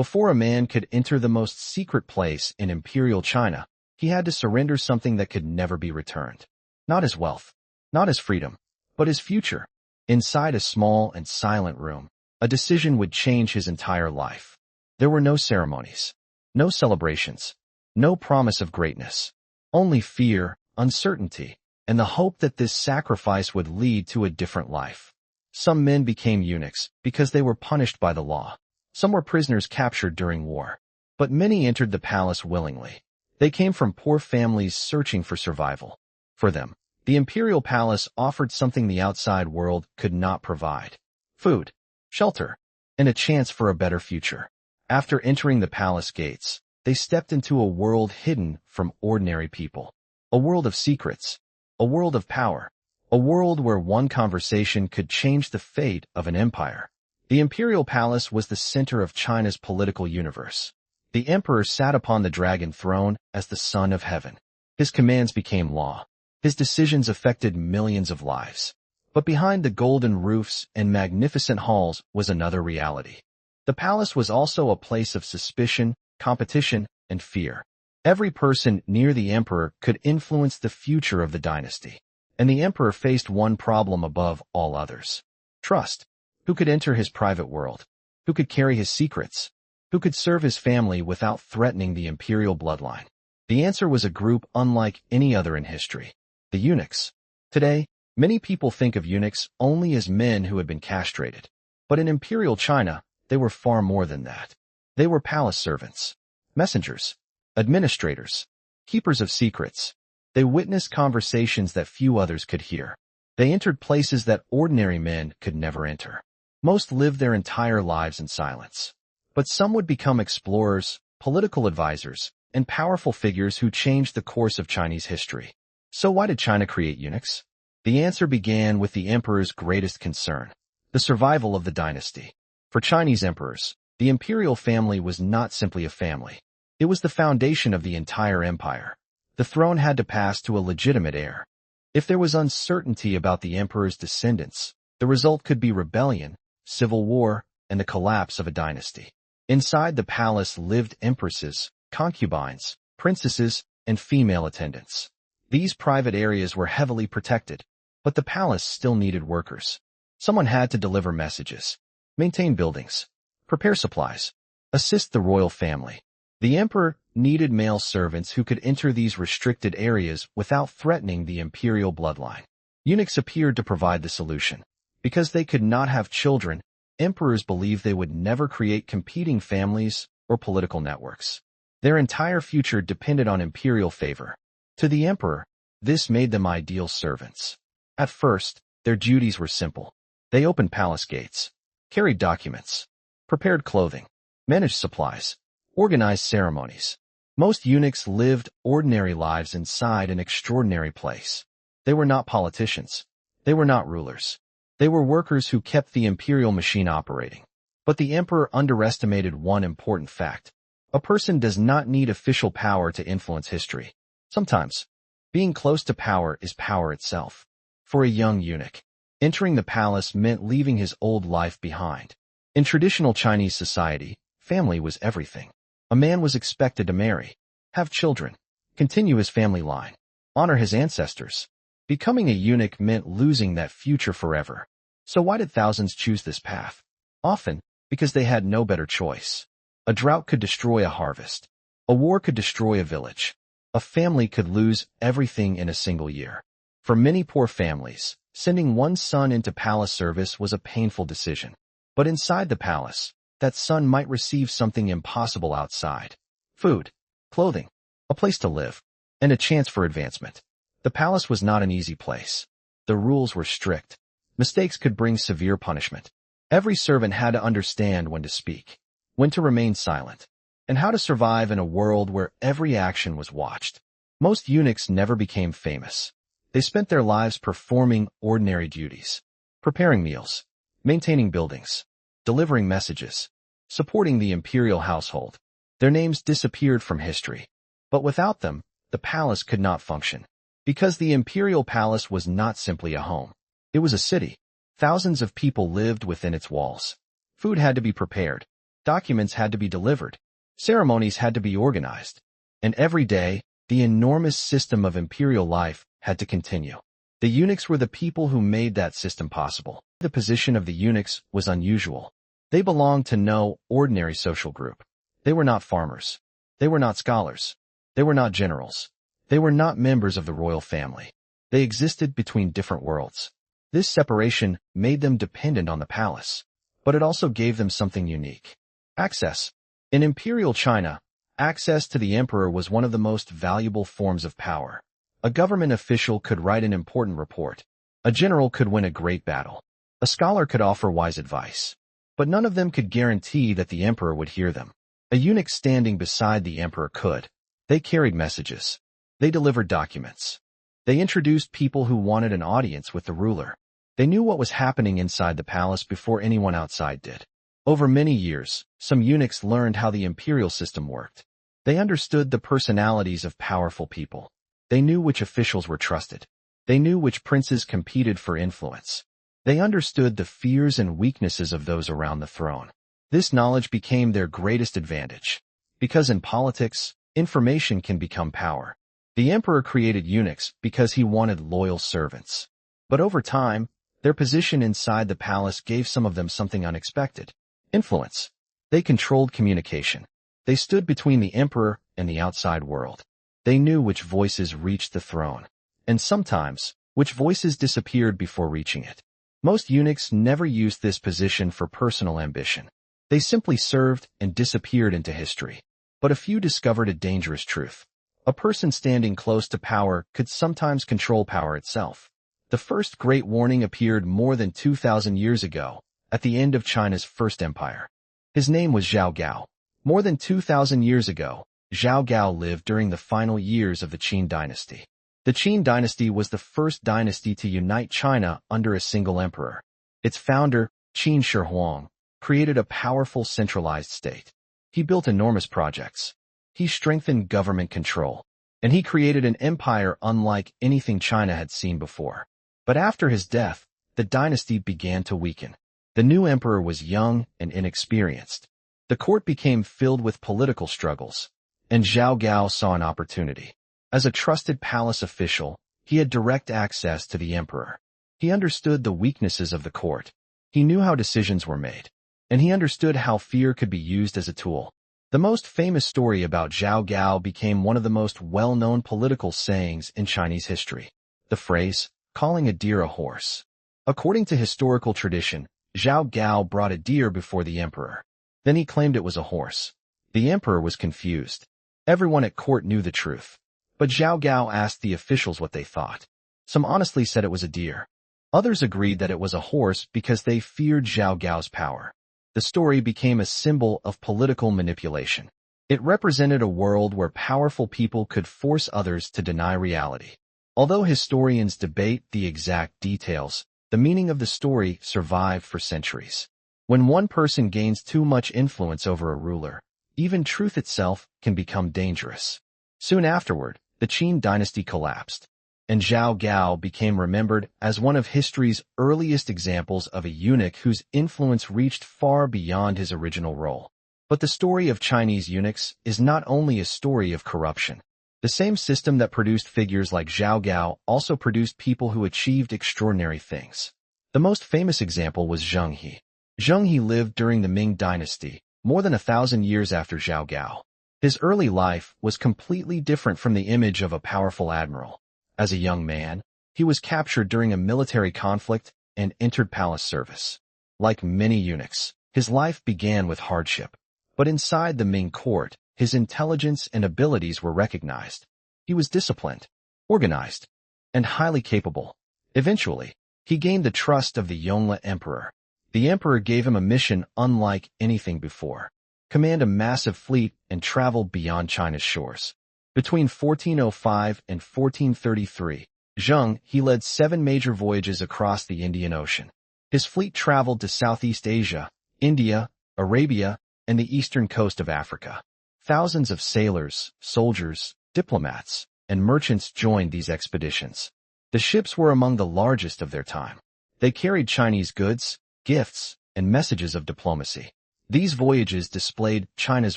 Before a man could enter the most secret place in Imperial China, he had to surrender something that could never be returned. Not his wealth, not his freedom, but his future. Inside a small and silent room, a decision would change his entire life. There were no ceremonies, no celebrations, no promise of greatness, only fear, uncertainty, and the hope that this sacrifice would lead to a different life. Some men became eunuchs because they were punished by the law. Some were prisoners captured during war. But many entered the palace willingly. They came from poor families searching for survival. For them, the imperial palace offered something the outside world could not provide: food, shelter, and a chance for a better future. After entering the palace gates, they stepped into a world hidden from ordinary people. A world of secrets, a world of power, a world where one conversation could change the fate of an empire. The imperial palace was the center of China's political universe. The emperor sat upon the dragon throne as the son of heaven. His commands became law. His decisions affected millions of lives. But behind the golden roofs and magnificent halls was another reality. The palace was also a place of suspicion, competition, and fear. Every person near the emperor could influence the future of the dynasty. And the emperor faced one problem above all others: trust. Who could enter his private world? Who could carry his secrets? Who could serve his family without threatening the imperial bloodline? The answer was a group unlike any other in history: the eunuchs. Today, many people think of eunuchs only as men who had been castrated. But in Imperial China, they were far more than that. They were palace servants, messengers, administrators, keepers of secrets. They witnessed conversations that few others could hear. They entered places that ordinary men could never enter. Most lived their entire lives in silence. But some would become explorers, political advisors, and powerful figures who changed the course of Chinese history. So why did China create eunuchs? The answer began with the emperor's greatest concern: the survival of the dynasty. For Chinese emperors, the imperial family was not simply a family. It was the foundation of the entire empire. The throne had to pass to a legitimate heir. If there was uncertainty about the emperor's descendants, the result could be rebellion, civil war, and the collapse of a dynasty. Inside the palace lived empresses, concubines, princesses, and female attendants. These private areas were heavily protected, but the palace still needed workers. Someone had to deliver messages, maintain buildings, prepare supplies, assist the royal family. The emperor needed male servants who could enter these restricted areas without threatening the imperial bloodline. Eunuchs appeared to provide the solution. Because they could not have children, emperors believed they would never create competing families or political networks. Their entire future depended on imperial favor. To the emperor, this made them ideal servants. At first, their duties were simple. They opened palace gates, carried documents, prepared clothing, managed supplies, organized ceremonies. Most eunuchs lived ordinary lives inside an extraordinary place. They were not politicians. They were not rulers. They were workers who kept the imperial machine operating. But the emperor underestimated one important fact: a person does not need official power to influence history. Sometimes, being close to power is power itself. For a young eunuch, entering the palace meant leaving his old life behind. In traditional Chinese society, family was everything. A man was expected to marry, have children, continue his family line, honor his ancestors. Becoming a eunuch meant losing that future forever. So why did thousands choose this path? Often, because they had no better choice. A drought could destroy a harvest. A war could destroy a village. A family could lose everything in a single year. For many poor families, sending one son into palace service was a painful decision. But inside the palace, that son might receive something impossible outside: food, clothing, a place to live, and a chance for advancement. The palace was not an easy place. The rules were strict. Mistakes could bring severe punishment. Every servant had to understand when to speak, when to remain silent, and how to survive in a world where every action was watched. Most eunuchs never became famous. They spent their lives performing ordinary duties: preparing meals, maintaining buildings, delivering messages, supporting the imperial household. Their names disappeared from history. But without them, the palace could not function. Because the imperial palace was not simply a home. It was a city. Thousands of people lived within its walls. Food had to be prepared, Documents had to be delivered. Ceremonies had to be organized. And every day, the enormous system of imperial life had to continue. The eunuchs were the people who made that system possible. The position of the eunuchs was unusual. They belonged to no ordinary social group. They were not farmers. They were not scholars. They were not generals. They were not members of the royal family. They existed between different worlds. This separation made them dependent on the palace, but it also gave them something unique. Access. In Imperial China, access to the emperor was one of the most valuable forms of power. A government official could write an important report. A general could win a great battle. A scholar could offer wise advice. But none of them could guarantee that the emperor would hear them. A eunuch standing beside the emperor could. They carried messages. They delivered documents. They introduced people who wanted an audience with the ruler. They knew what was happening inside the palace before anyone outside did. Over many years, some eunuchs learned how the imperial system worked. They understood the personalities of powerful people. They knew which officials were trusted. They knew which princes competed for influence. They understood the fears and weaknesses of those around the throne. This knowledge became their greatest advantage. Because in politics, information can become power. The emperor created eunuchs because he wanted loyal servants. But over time, their position inside the palace gave some of them something unexpected. Influence. They controlled communication. They stood between the emperor and the outside world. They knew which voices reached the throne, and sometimes, which voices disappeared before reaching it. Most eunuchs never used this position for personal ambition. They simply served and disappeared into history. But a few discovered a dangerous truth. A person standing close to power could sometimes control power itself. The first great warning appeared more than 2,000 years ago, at the end of China's first empire. His name was Zhao Gao. More than 2,000 years ago, Zhao Gao lived during the final years of the Qin Dynasty. The Qin Dynasty was the first dynasty to unite China under a single emperor. Its founder, Qin Shi Huang, created a powerful centralized state. He built enormous projects. He strengthened government control. And he created an empire unlike anything China had seen before. But after his death, the dynasty began to weaken. The new emperor was young and inexperienced. The court became filled with political struggles. And Zhao Gao saw an opportunity. As a trusted palace official, he had direct access to the emperor. He understood the weaknesses of the court. He knew how decisions were made. And he understood how fear could be used as a tool. The most famous story about Zhao Gao became one of the most well-known political sayings in Chinese history. The phrase, calling a deer a horse. According to historical tradition, Zhao Gao brought a deer before the emperor. Then he claimed it was a horse. The emperor was confused. Everyone at court knew the truth. But Zhao Gao asked the officials what they thought. Some honestly said it was a deer. Others agreed that it was a horse because they feared Zhao Gao's power. The story became a symbol of political manipulation. It represented a world where powerful people could force others to deny reality. Although historians debate the exact details, the meaning of the story survived for centuries. When one person gains too much influence over a ruler, even truth itself can become dangerous. Soon afterward, the Qin Dynasty collapsed, and Zhao Gao became remembered as one of history's earliest examples of a eunuch whose influence reached far beyond his original role. But the story of Chinese eunuchs is not only a story of corruption. The same system that produced figures like Zhao Gao also produced people who achieved extraordinary things. The most famous example was Zheng He. Zheng He lived during the Ming Dynasty, more than 1,000 years after Zhao Gao. His early life was completely different from the image of a powerful admiral. As a young man, he was captured during a military conflict and entered palace service. Like many eunuchs, his life began with hardship. But inside the Ming court, his intelligence and abilities were recognized. He was disciplined, organized, and highly capable. Eventually, he gained the trust of the Yongle Emperor. The emperor gave him a mission unlike anything before. Command a massive fleet and travel beyond China's shores. Between 1405 and 1433, Zheng He led 7 major voyages across the Indian Ocean. His fleet traveled to Southeast Asia, India, Arabia, and the eastern coast of Africa. Thousands of sailors, soldiers, diplomats, and merchants joined these expeditions. The ships were among the largest of their time. They carried Chinese goods, gifts, and messages of diplomacy. These voyages displayed China's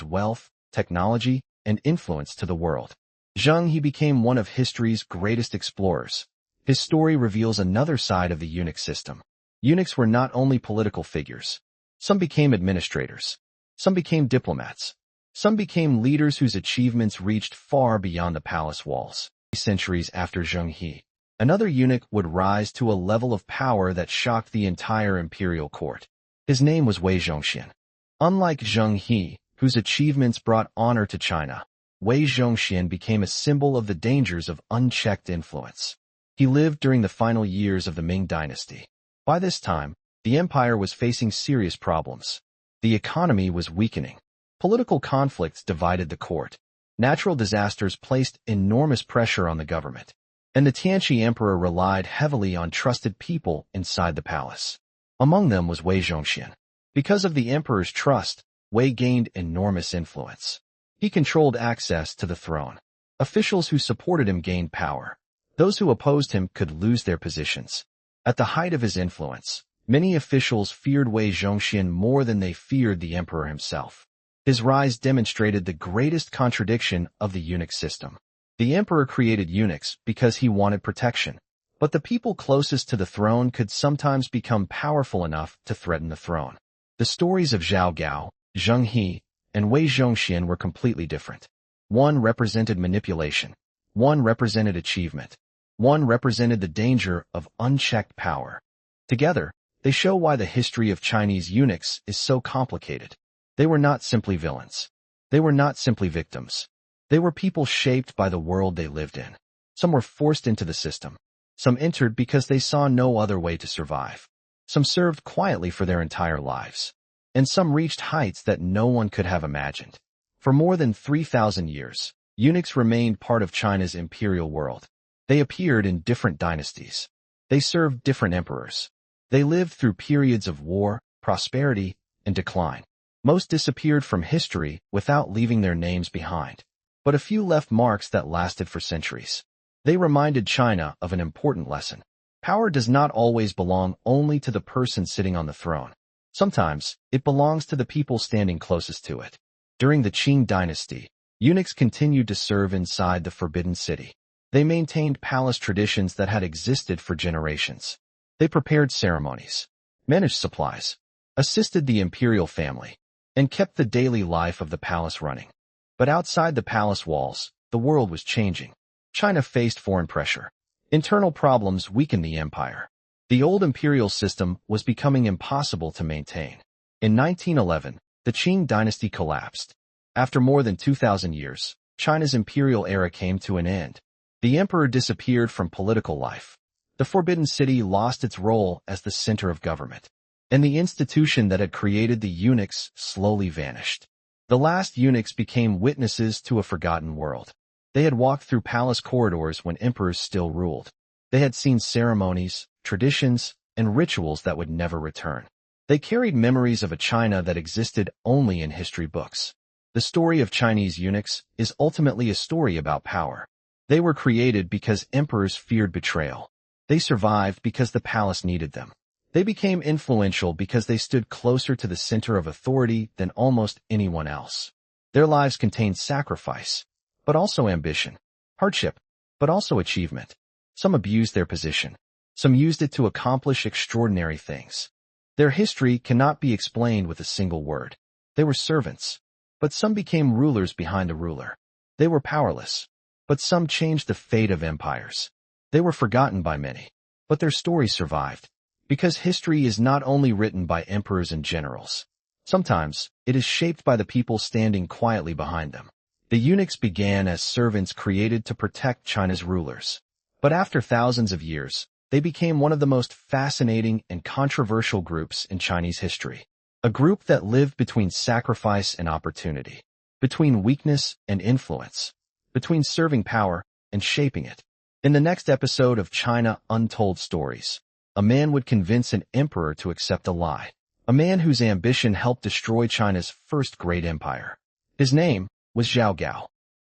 wealth, technology, and influence to the world. Zheng He became one of history's greatest explorers. His story reveals another side of the eunuch system. Eunuchs were not only political figures. Some became administrators. Some became diplomats. Some became leaders whose achievements reached far beyond the palace walls. Centuries after Zheng He, another eunuch would rise to a level of power that shocked the entire imperial court. His name was Wei Zhongxian. Unlike Zheng He, whose achievements brought honor to China, Wei Zhongxian became a symbol of the dangers of unchecked influence. He lived during the final years of the Qing Dynasty. By this time, the empire was facing serious problems. The economy was weakening. Political conflicts divided the court. Natural disasters placed enormous pressure on the government. And the Tianqi emperor relied heavily on trusted people inside the palace. Among them was Wei Zhongxian. Because of the emperor's trust, Wei gained enormous influence. He controlled access to the throne. Officials who supported him gained power. Those who opposed him could lose their positions. At the height of his influence, many officials feared Wei Zhongxian more than they feared the emperor himself. His rise demonstrated the greatest contradiction of the eunuch system. The emperor created eunuchs because he wanted protection, but the people closest to the throne could sometimes become powerful enough to threaten the throne. The stories of Zhao Gao, Zheng He, and Wei Zhongxian were completely different. One represented manipulation. One represented achievement. One represented the danger of unchecked power. Together, they show why the history of Chinese eunuchs is so complicated. They were not simply villains. They were not simply victims. They were people shaped by the world they lived in. Some were forced into the system. Some entered because they saw no other way to survive. Some served quietly for their entire lives. And some reached heights that no one could have imagined. For more than 3,000 years, eunuchs remained part of China's imperial world. They appeared in different dynasties. They served different emperors. They lived through periods of war, prosperity, and decline. Most disappeared from history without leaving their names behind. But a few left marks that lasted for centuries. They reminded China of an important lesson. Power does not always belong only to the person sitting on the throne. Sometimes, it belongs to the people standing closest to it. During the Qing Dynasty, eunuchs continued to serve inside the Forbidden City. They maintained palace traditions that had existed for generations. They prepared ceremonies, managed supplies, assisted the imperial family, and kept the daily life of the palace running. But outside the palace walls, the world was changing. China faced foreign pressure. Internal problems weakened the empire. The old imperial system was becoming impossible to maintain. In 1911, the Qing Dynasty collapsed. After more than 2,000 years, China's imperial era came to an end. The emperor disappeared from political life. The Forbidden City lost its role as the center of government. And the institution that had created the eunuchs slowly vanished. The last eunuchs became witnesses to a forgotten world. They had walked through palace corridors when emperors still ruled. They had seen ceremonies, traditions, and rituals that would never return. They carried memories of a China that existed only in history books. The story of Chinese eunuchs is ultimately a story about power. They were created because emperors feared betrayal. They survived because the palace needed them. They became influential because they stood closer to the center of authority than almost anyone else. Their lives contained sacrifice, but also ambition, hardship, but also achievement. Some abused their position. Some used it to accomplish extraordinary things. Their history cannot be explained with a single word. They were servants, but some became rulers behind a ruler. They were powerless, but some changed the fate of empires. They were forgotten by many, but their story survived. Because history is not only written by emperors and generals. Sometimes, it is shaped by the people standing quietly behind them. The eunuchs began as servants created to protect China's rulers. But after thousands of years, they became one of the most fascinating and controversial groups in Chinese history. A group that lived between sacrifice and opportunity. Between weakness and influence. Between serving power and shaping it. In the next episode of China Untold Stories, a man would convince an emperor to accept a lie. A man whose ambition helped destroy China's first great empire. His name was Zhao Gao.